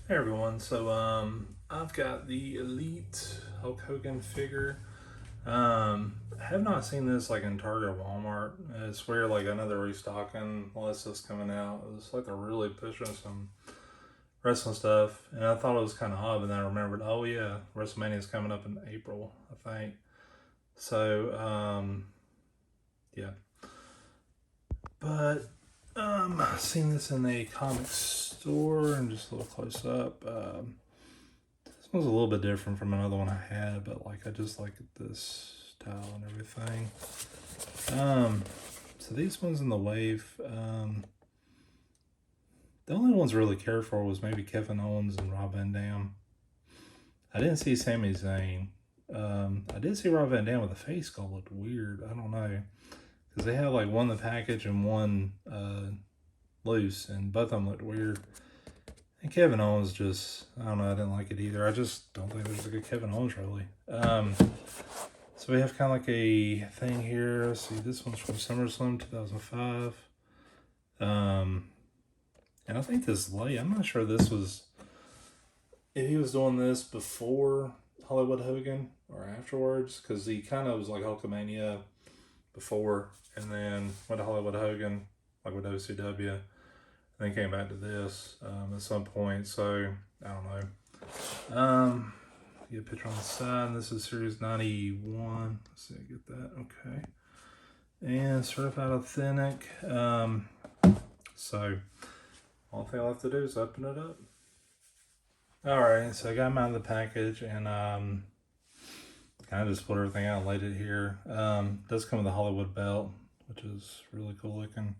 Hey everyone, I've got the Elite Hulk Hogan figure. I have not seen this like in Target or Walmart. It's weird, like I know they're restocking all this stuff's coming out. It's like they're really pushing some wrestling stuff, and I thought it was kind of odd, but then I remembered, oh yeah, WrestleMania is coming up in April, I think. So yeah, but I've seen this in a comic store and just a little close up. This one's a little bit different from another one I had, but like I just like this style and everything. So these ones in the wave, the only ones I really cared for was maybe Kevin Owens and Rob Van Dam. I didn't see Sami Zayn. I did see Rob Van Dam with a face skull looked weird. I don't know, because they had like one in the package and one loose, and both of them looked weird. And Kevin Owens just, I don't know, I didn't like it either. I just don't think there's a good Kevin Owens really. So we have kind of like a thing here. Let's see, this one's from SummerSlam 2005. And I think this late, I'm not sure this was, if he was doing this before Hollywood Hogan or afterwards, because he kind of was like Hulkamania before and then went to Hollywood Hogan, like with WCW, and then came back to this at some point. So I don't know. Get a picture on the side. This is Series 91. Let's see, I get that. Okay. And certified authentic. So all thing I have to do is open it up. Alright, so I got them out of the package and kind of just put everything out and laid it here. Does come with a Hollywood belt, which is really cool looking.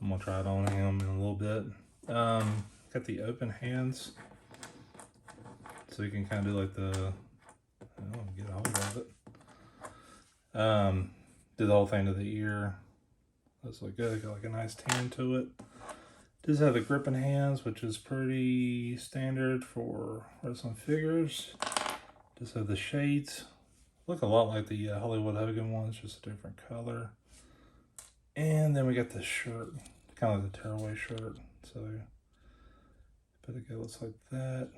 I'm gonna try it on him in a little bit. Got the open hands, so you can kind of do like the, get a hold of it. Do the whole thing to the ear. That's look good. Got like a nice tan to it. Does have the gripping hands, which is pretty standard for wrestling figures. Does have the shades. Look a lot like the Hollywood Hogan ones, just a different color. And then we got the shirt, kind of like the tearaway shirt. So, but it looks like that.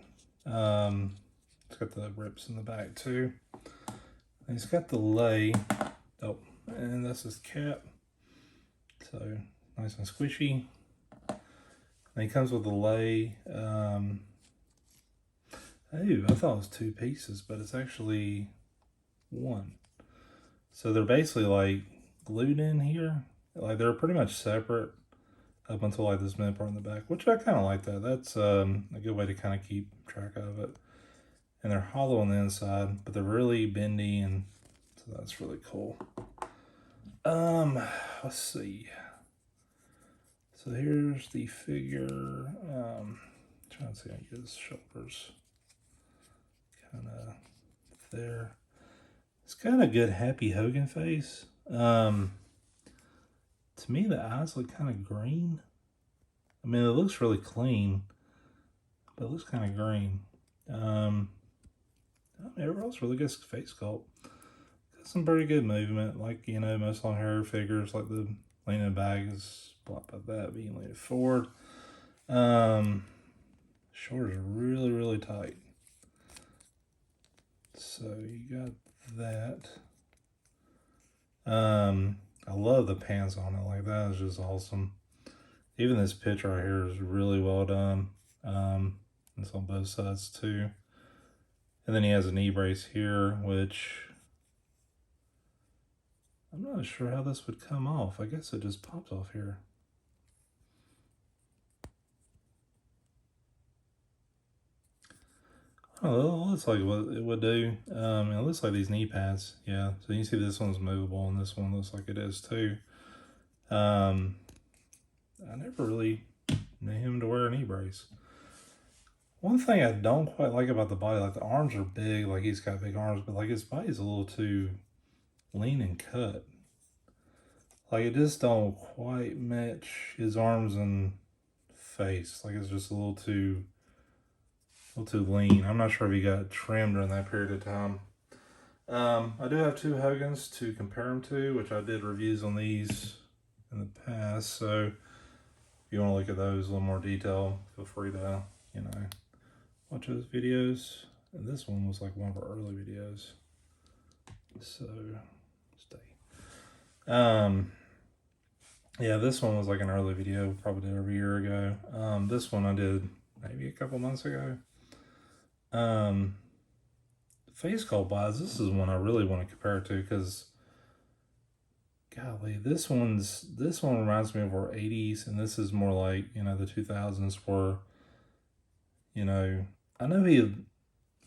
It's got the rips in the back too. And he's got the lay. Oh, and that's his cap. So nice and squishy. And he comes with a lay. Oh, I thought it was two pieces, but it's actually one. So they're basically like glued in here. Like they're pretty much separate up until like this mid part in the back, which I kind of like that. That's a good way to kind of keep track of it. And they're hollow on the inside, but they're really bendy, and so that's really cool. Let's see. So here's the figure. Trying to see how I get his shoulders kind of there. It's got a good happy Hogan face. To me, the eyes look kind of green. I mean, it looks really clean, but it looks kind of green. Everyone else really gets face sculpt. Got some pretty good movement, like, most long hair figures, like the leaning back is blocked by that, being leaning forward. Shoulders are really, really tight. So you got that. I love the pants on it. Like, that is just awesome. Even this picture right here is really well done. It's on both sides too. And then he has a knee brace here, which I'm not sure how this would come off. I guess it just pops off here. Oh, it looks like what it would do. It looks like these knee pads. Yeah, so you can see this one's movable and this one looks like it is too. I never really knew him to wear a knee brace. One thing I don't quite like about the body, like the arms are big, like he's got big arms, but like his body's a little too lean and cut. Like it just don't quite match his arms and face. Like it's just a little too lean. I'm not sure if he got trimmed during that period of time. I do have two Hogans to compare them to, which I did reviews on these in the past. So if you want to look at those in a little more detail, feel free to watch those videos. And this one was like one of our early videos. So, stay. Yeah, this one was like an early video, probably did over a year ago. This one I did maybe a couple months ago. Face sculpt wise, this is one I really want to compare it to because, golly, this one reminds me of our 80s, and this is more like, the 2000s where, I know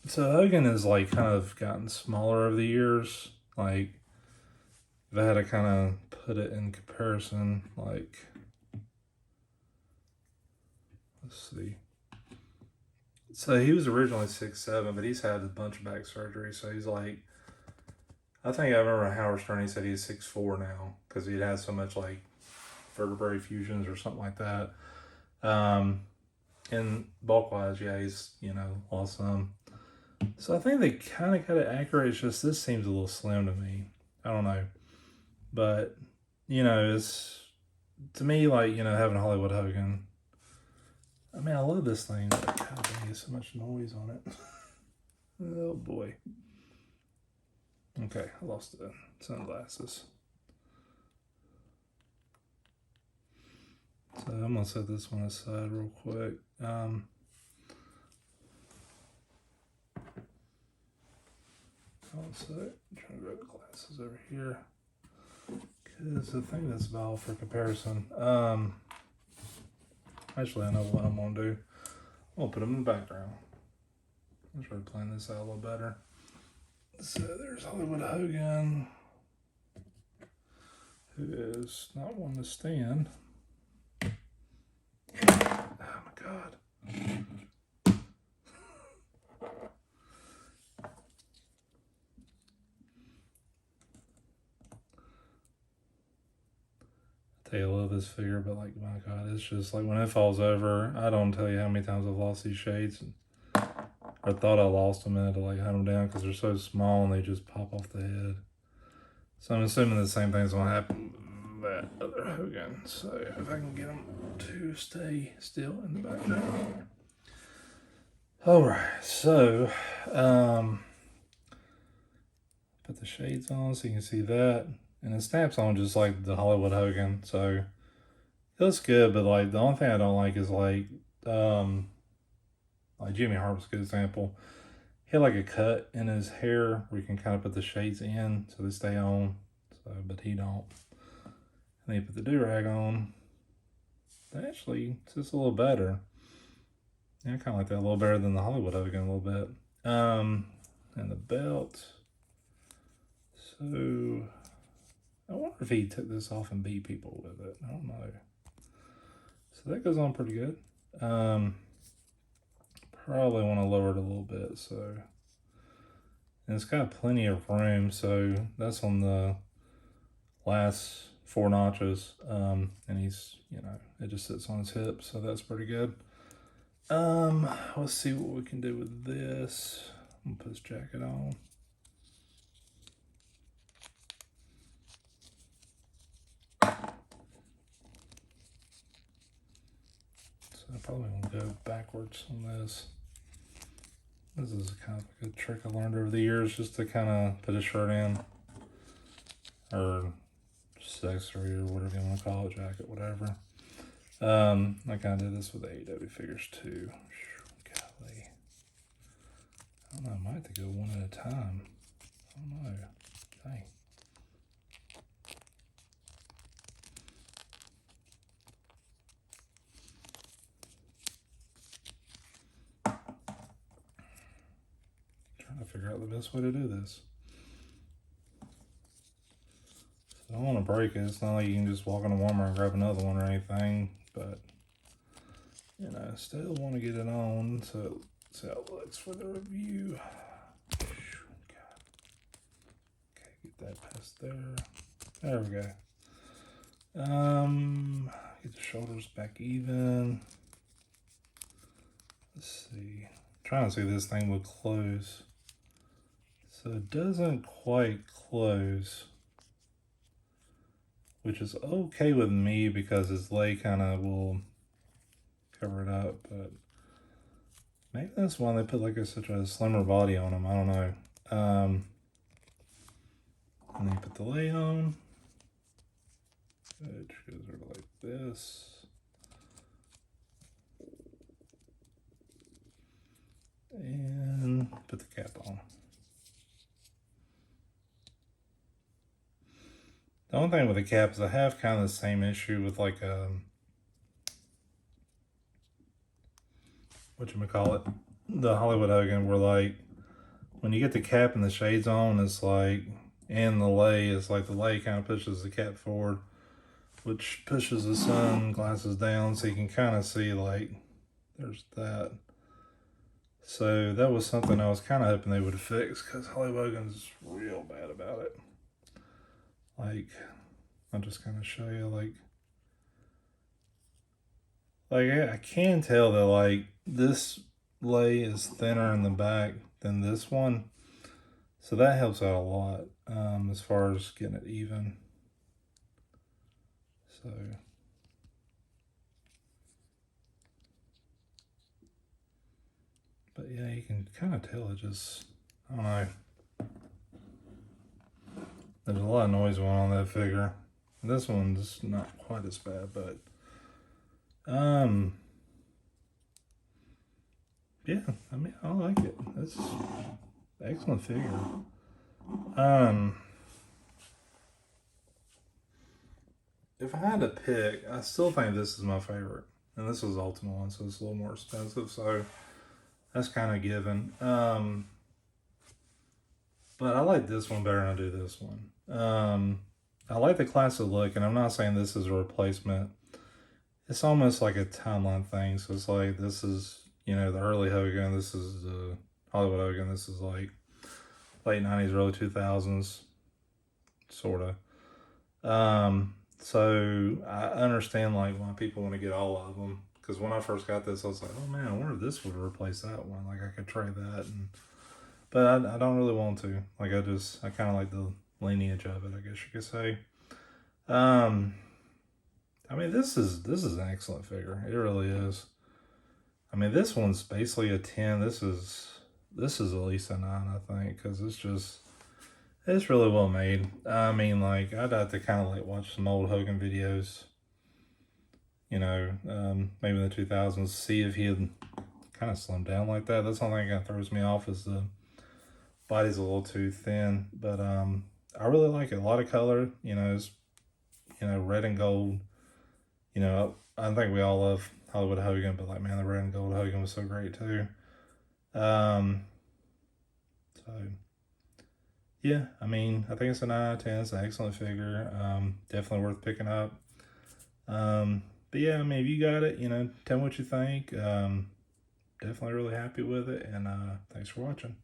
so Hogan has like kind of gotten smaller over the years. Like, if I had to kind of put it in comparison, like, let's see. So he was originally 6'7", but he's had a bunch of back surgery. So he's like, I think I remember Howard Stern, he said he's 6'4" now because he'd had so much like vertebrae fusions or something like that. And bulk wise, yeah, he's, lost some. So I think they kind of got it accurate. It's just this seems a little slim to me. I don't know. But, it's to me like, having Hollywood Hogan. I mean, I love this thing. But God dang, so much noise on it. Oh boy. Okay, I lost the sunglasses. So I'm gonna set this one aside real quick. So I'm trying to grab the glasses over here because the thing that's valid for comparison. Actually, I know what I'm gonna do. I'm gonna put them in the background. I'll try to plan this out a little better. So there's Hollywood Hogan, who is not one to stand. Oh my God. I tell you, I love this figure, but like, my God, it's just like when it falls over, I don't tell you how many times I've lost these shades. I thought I lost them and had to like hunt them down because they're so small and they just pop off the head. So I'm assuming the same thing's gonna happen with that other Hogan. So if I can get them to stay still in the background. All right, so put the shades on so you can see that, and it snaps on just like the Hollywood Hogan. So it looks good, but like the only thing I don't like is like Jimmy Hart's a good example. He had like a cut in his hair where you can kind of put the shades in so they stay on. So, but he don't. And then you put the do-rag on. Actually, it's just a little better. Yeah, I kind of like that a little better than the Hollywood Hogan a little bit. And the belt. So, I wonder if he took this off and beat people with it. I don't know. So that goes on pretty good. Probably want to lower it a little bit. So, and it's got plenty of room. So that's on the last 4 notches. And he's, it just sits on his hip. So that's pretty good. Let's see what we can do with this. I'm gonna put his jacket on. So I probably want to go backwards on this. This is kind of a good trick I learned over the years, just to kind of put a shirt in, or accessory, or whatever you want to call it, jacket, whatever. I kind of did this with AEW figures too. Golly. I don't know, I might have to go one at a time. I don't know. Dang. Trying to figure out the best way to do this. So I don't want to break it. It's not like you can just walk in a Walmart and grab another one or anything, but still want to get it on. So let's see how it looks for the review. God. Okay, get that past there. There we go. Get the shoulders back even. Let's see. I'm trying to see if this thing will close. So it doesn't quite close, which is okay with me because his leg kind of will cover it up, but Maybe that's why they put like such a slimmer body on him. I don't know. And then you put the lay on, which goes over like this. And put the cap on. The only thing with the cap is I have kind of the same issue with like whatchamacallit, the Hollywood Hogan, where like when you get the cap and the shades on, it's like, and the lay, it's like the lay kind of pushes the cap forward, which pushes the sunglasses down, so you can kind of see like there's that. So that was something I was kind of hoping they would fix, because Hollywood Hogan's real bad about it. Like, I'll just kind of show you, like I can tell that like this lay is thinner in the back than this one, so that helps out a lot as far as getting it even. So but yeah, you can kind of tell it just, I don't know, there's a lot of noise going on that figure. This one's not quite as bad, but yeah, I mean, I like it. It's an excellent figure. If I had to pick, I still think this is my favorite, and this was the Ultimate one, so it's a little more expensive, so that's kind of given. But I like this one better than I do this one. I like the classic look, and I'm not saying this is a replacement. It's almost like a timeline thing. So it's like, this is, you know, the early Hogan. This is the Hollywood Hogan. This is like late 90s, early 2000s, sort of. So I understand like why people want to get all of them. Because when I first got this, I was like, oh man, I wonder if this would replace that one. Like I could trade that. But I don't really want to. Like I kind of like the lineage of it, I guess you could say. I mean, this is an excellent figure. It really is. I mean, this one's basically a 10. This is at least a 9, I think, because it's really well made. I mean, like, I'd have to kind of like watch some old Hogan videos, you know, maybe in the 2000s, see if he had kind of slimmed down like that. That's the only thing that throws me off, is the body's a little too thin. But I really like it. A lot of color, you know, it's, you know, red and gold. You know, I think we all love Hollywood Hogan, but like, man, the red and gold Hogan was so great too. So yeah, I mean, I think it's a 9 out of 10. It's an excellent figure. Definitely worth picking up. But yeah, I mean, if you got it, you know, tell me what you think. Definitely really happy with it, and thanks for watching.